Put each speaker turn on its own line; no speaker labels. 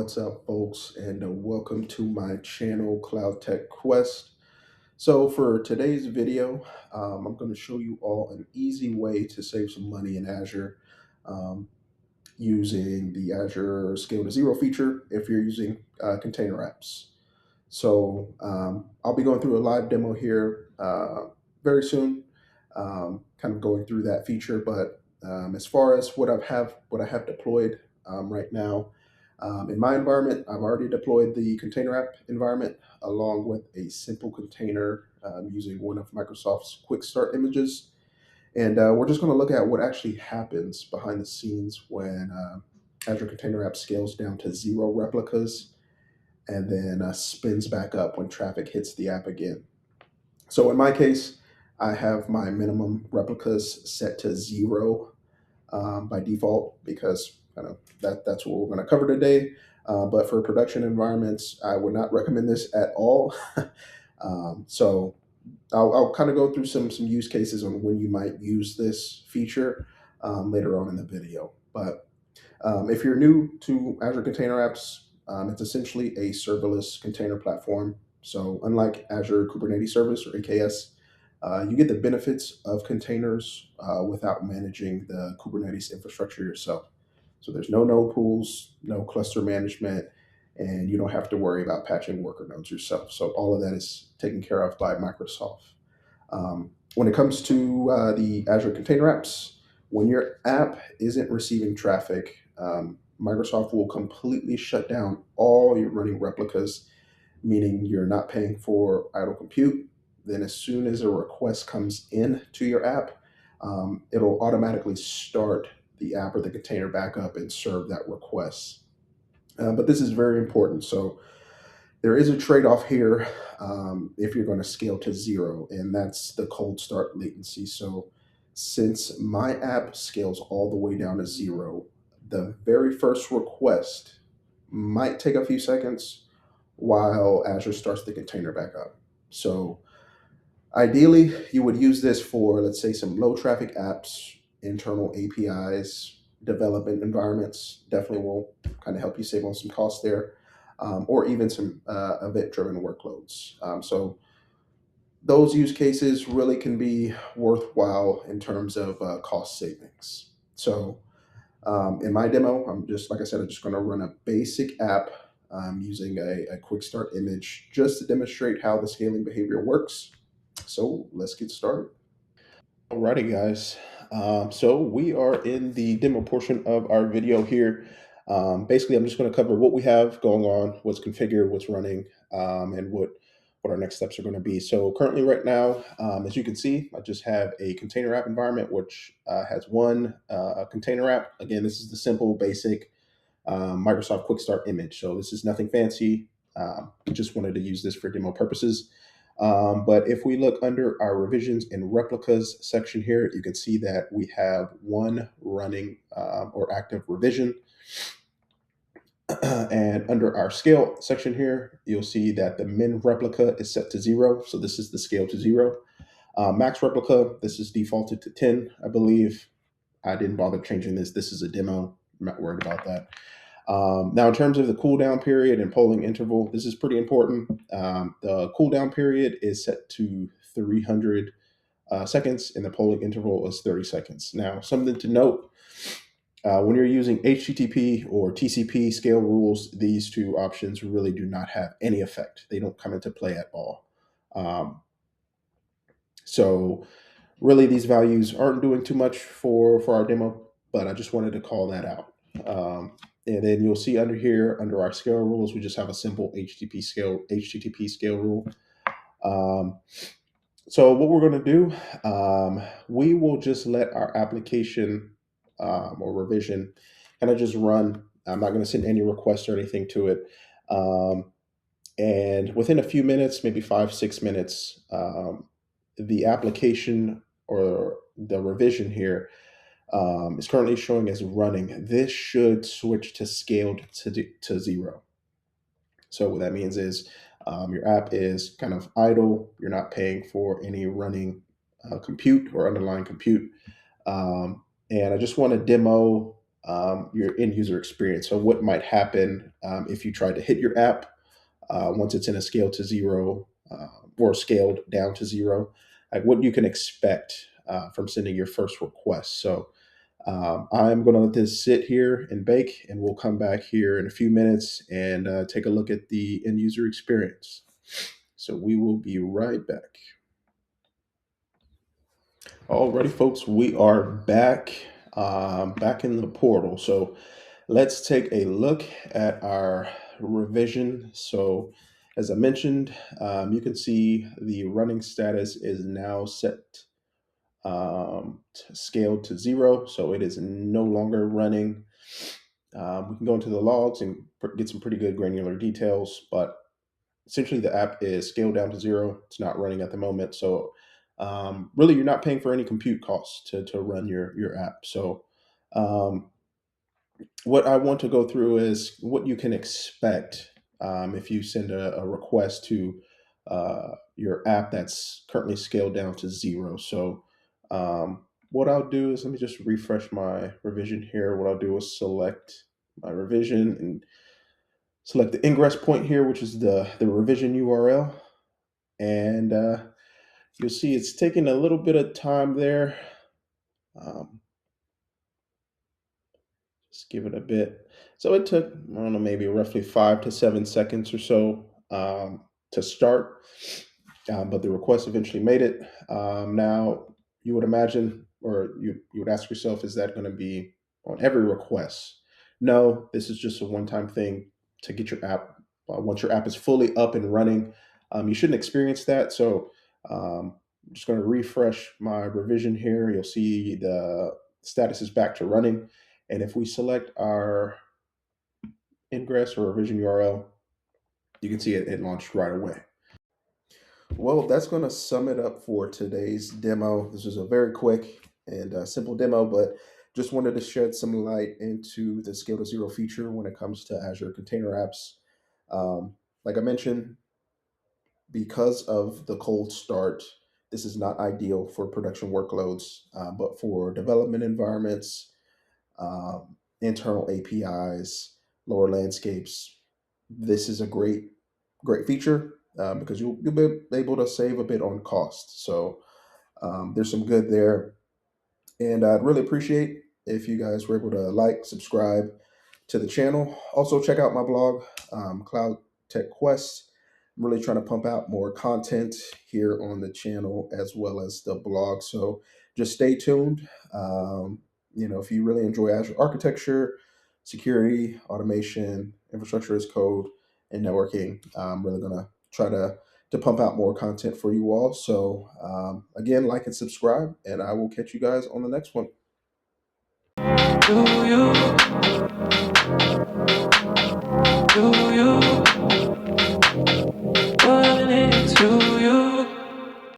What's up, folks, and welcome to my channel, Cloud Tech Quest. So, for today's video, I'm going to show you all an easy way to save some money in Azure um, using the Azure Scale to Zero feature if you're using container apps. So, I'll be going through a live demo here very soon, kind of going through that feature. But as far as what I have deployed right now. In my environment, I've already deployed the container app environment along with a simple container using one of Microsoft's quick start images. And we're just going to look at what actually happens behind the scenes when Azure Container App scales down to 0 replicas and then spins back up when traffic hits the app again. So in my case, I have my minimum replicas set to 0 by default because that's what we're going to cover today. But for production environments, I would not recommend this at all. So I'll kind of go through some use cases on when you might use this feature later on in the video. But if you're new to Azure Container Apps, it's essentially a serverless container platform. So unlike Azure Kubernetes Service or AKS, you get the benefits of containers without managing the Kubernetes infrastructure yourself. So there's no node pools, no cluster management, and you don't have to worry about patching worker nodes yourself. So all of that is taken care of by Microsoft. When it comes to the Azure Container Apps, when your app isn't receiving traffic, Microsoft will completely shut down all your running replicas, meaning you're not paying for idle compute. Then as soon as a request comes in to your app, it'll automatically start the app or the container back up and serve that request. But this is very important. So there is a trade-off here if you're going to scale to 0, and that's the cold start latency. So since my app scales all the way down to 0, the very first request might take a few seconds while Azure starts the container back up. So ideally, you would use this for, let's say, some low traffic apps, internal APIs, development environments. Definitely will kind of help you save on some costs there, or even some event-driven workloads. So those use cases really can be worthwhile in terms of cost savings. So in my demo, I'm just, like I said, I'm just going to run a basic app using a quick start image just to demonstrate how the scaling behavior works. So let's get started. Alrighty, guys. So we are in the demo portion of our video here. Basically, I'm just going to cover what we have going on, what's configured, what's running, and what our next steps are going to be. So currently right now, as you can see, I just have a container app environment, which has one container app. Again, this is the simple, basic Microsoft Quick Start image. So this is nothing fancy. Just wanted to use this for demo purposes. But if we look under our revisions and replicas section here, you can see that we have one running or active revision. And under our scale section here, you'll see that the min replica is set to 0. So this is the scale to 0. Max replica, this is defaulted to 10, I believe. I didn't bother changing this. This is a demo. I'm not worried about that. Now, in terms of the cooldown period and polling interval, this is pretty important. The cooldown period is set to 300 seconds, and the polling interval is 30 seconds. Now, something to note, when you're using HTTP or TCP scale rules, these two options really do not have any effect. They don't come into play at all. So really, these values aren't doing too much for our demo, but I just wanted to call that out. And then you'll see under here, under our scale rules, we just have a simple HTTP scale rule. So what we're going to do, we will just let our application or revision kind of just run. I'm not going to send any requests or anything to it. And within a few minutes, maybe 5-6 minutes, the application or the revision here is currently showing as running. This should switch to scaled to 0. So what that means is your app is kind of idle. You're not paying for any running compute or underlying compute. And I just want to demo your end user experience. So what might happen if you try to hit your app once it's in a scale to zero or scaled down to zero, like what you can expect from sending your first request. So I'm going to let this sit here and bake, and we'll come back here in a few minutes and take a look at the end user experience. So we will be right back. Alrighty, folks, we are back, back in the portal. So let's take a look at our revision. So as I mentioned, you can see the running status is now set scaled to zero. So it is no longer running. We can go into the logs and get some pretty good granular details, but essentially the app is scaled down to zero. It's not running at the moment. So really, you're not paying for any compute costs to run your app. So um, what I want to go through is what you can expect if you send a request to your app that's currently scaled down to zero. So what I'll do is let me just refresh my revision here. What I'll do is select my revision and select the ingress point here, which is the revision URL. And you'll see it's taking a little bit of time there. Um, just give it a bit. So it took, I don't know, maybe roughly 5 to 7 seconds or so to start, but the request eventually made it. Now, you would imagine, or you would ask yourself, is that going to be on every request? No, this is just a one-time thing to get your app. Once your app is fully up and running, you shouldn't experience that. So I'm just going to refresh my revision here. You'll see the status is back to running. And if we select our ingress or revision URL, you can see it launched right away. Well, that's going to sum it up for today's demo. This is a very quick and simple demo, but just wanted to shed some light into the scale to zero feature when it comes to Azure Container Apps. Like I mentioned, because of the cold start, this is not ideal for production workloads, but for development environments, internal APIs, lower landscapes, this is a great feature because you'll be able to save a bit on cost. So there's some good there. And I'd really appreciate if you guys were able to like, subscribe to the channel. Also, check out my blog, Cloud Tech Quest. I'm really trying to pump out more content here on the channel as well as the blog. So just stay tuned. If you really enjoy Azure architecture, security, automation, infrastructure as code, and networking, I'm really going to try to pump out more content for you all. So again, like and subscribe, and I will catch you guys on the next one. Do you